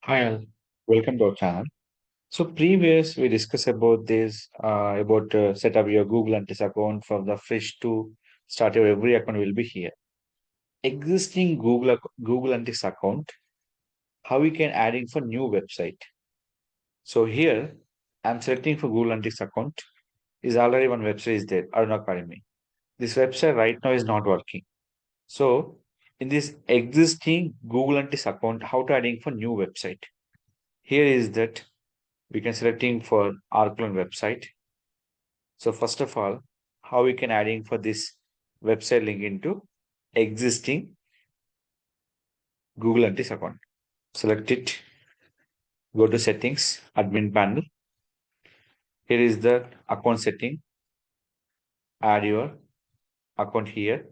Hi, all. Welcome to our channel. So previous we discussed about this about set up your Google Analytics account from the fresh to start your every account will be here. Existing Google Analytics account, how we can adding for new website. So here I'm selecting for Google Analytics account. Is already one website is there, Aruna Academy. This website right now is not working. So in this existing Google Analytics account, how to adding for new website? Here is that we can selecting for our clone website. So first of all, how we can adding for this website link into existing Google Analytics account. Select it, go to settings, admin panel. Here is the account setting. Add your account here.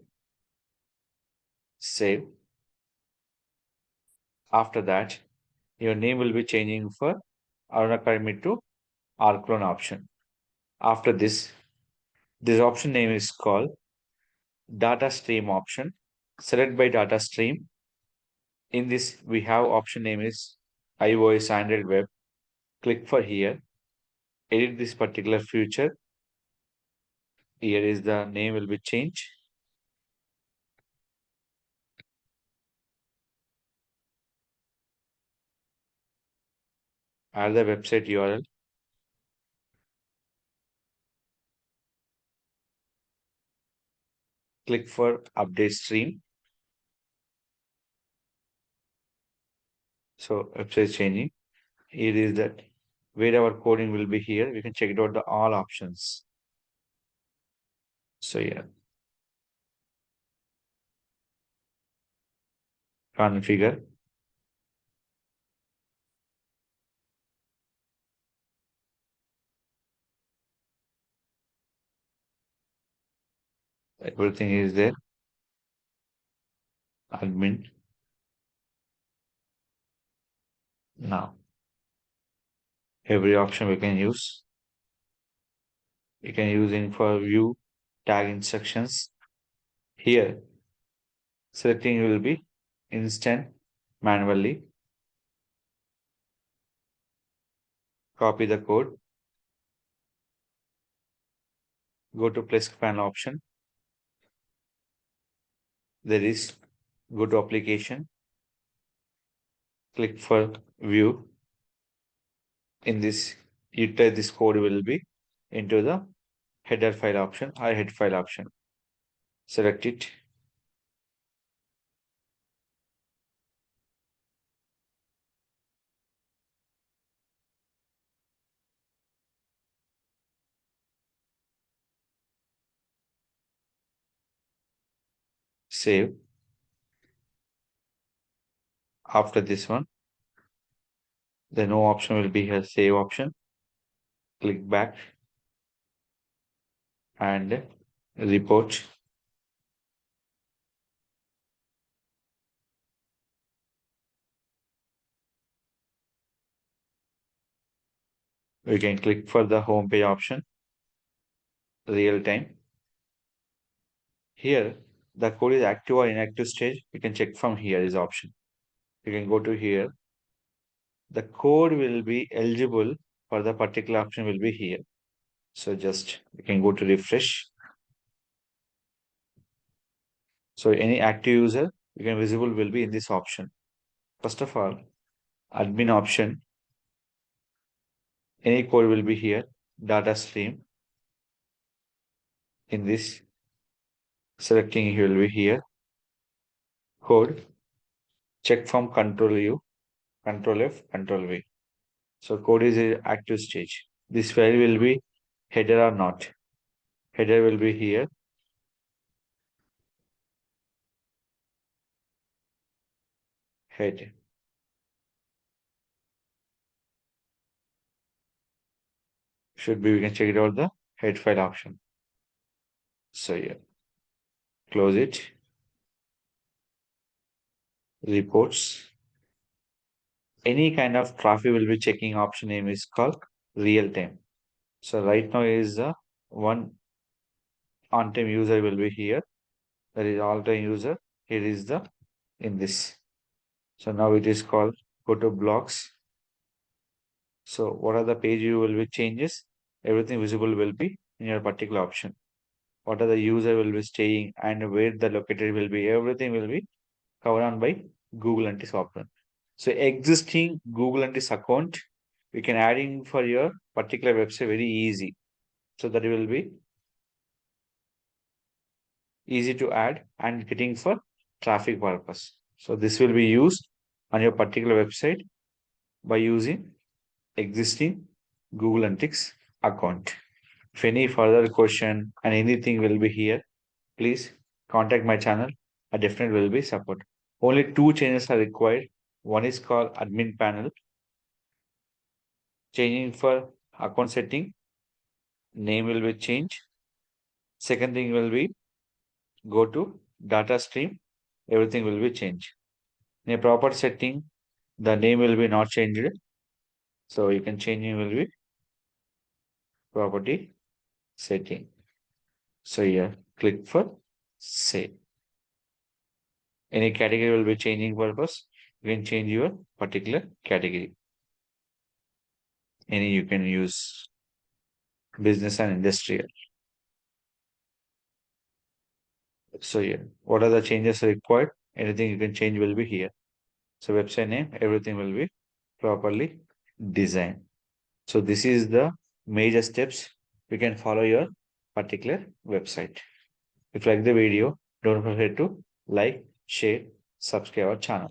Save. After that, your name will be changing for Aruna Academy to our clone option. After this option name is called data stream option. Select by data stream. In this, we have option name is iOS Android Web. Click for here. Edit this particular feature. Here is the name will be changed. Add the website URL. Click for update stream. So website changing. Here is that where our coding will be here. We can check it out the all options. So yeah, configure. Everything is there. Admin. Now every option we can use. You can use in for view tag instructions. Here selecting will be instant manually. Copy the code. Go to plesk panel option. There is go to application. Click for view. In this, you type this code will be into the header file option or head file option. Select it. Save. After this one, the no option will be here. Save option. Click back and report. We can click for the home page option. Real time. Here, the code is active or inactive stage. You can check from here is option. You can go to here. The code will be eligible for the particular option will be here. So just you can go to refresh. So any active user you can visible will be in this option. First of all, admin option, any code will be here. Data stream. In this, selecting will be here. Code. Check from control U, control F, control V. So code is a active stage. This file will be header or not. Header will be here. Head. Should be we can check it out the head file option. So yeah, close it. Reports. Any kind of traffic will be checking option name is called real time. So right now is the one on time user will be here. That is all time user. Here is the in this. So now it is called Go to blocks. So what are the page view will be changes? Everything visible will be in your particular option. What are the user will be staying and where the located will be, everything will be covered on by Google Analytics option. So existing Google Analytics account, we can add in for your particular website very easy. So that will be easy to add and getting for traffic purpose. So this will be used on your particular website by using existing Google Analytics account. If any further question and anything will be here, please contact my channel. I definitely will be support. Only two changes are required. One is called admin panel, changing for account setting, name will be changed. Second thing will be go to data stream, everything will be changed. In a proper setting, the name will be not changed. So you can change it will be property setting. So here, click for save. Any category will be changing purpose. You can change your particular category. Any you can use business and industrial. So yeah, what are the changes required? Anything you can change will be here. So website name, everything will be properly designed. So this is the major steps we can follow your particular website. If you like the video, don't forget to like, share, subscribe our channel.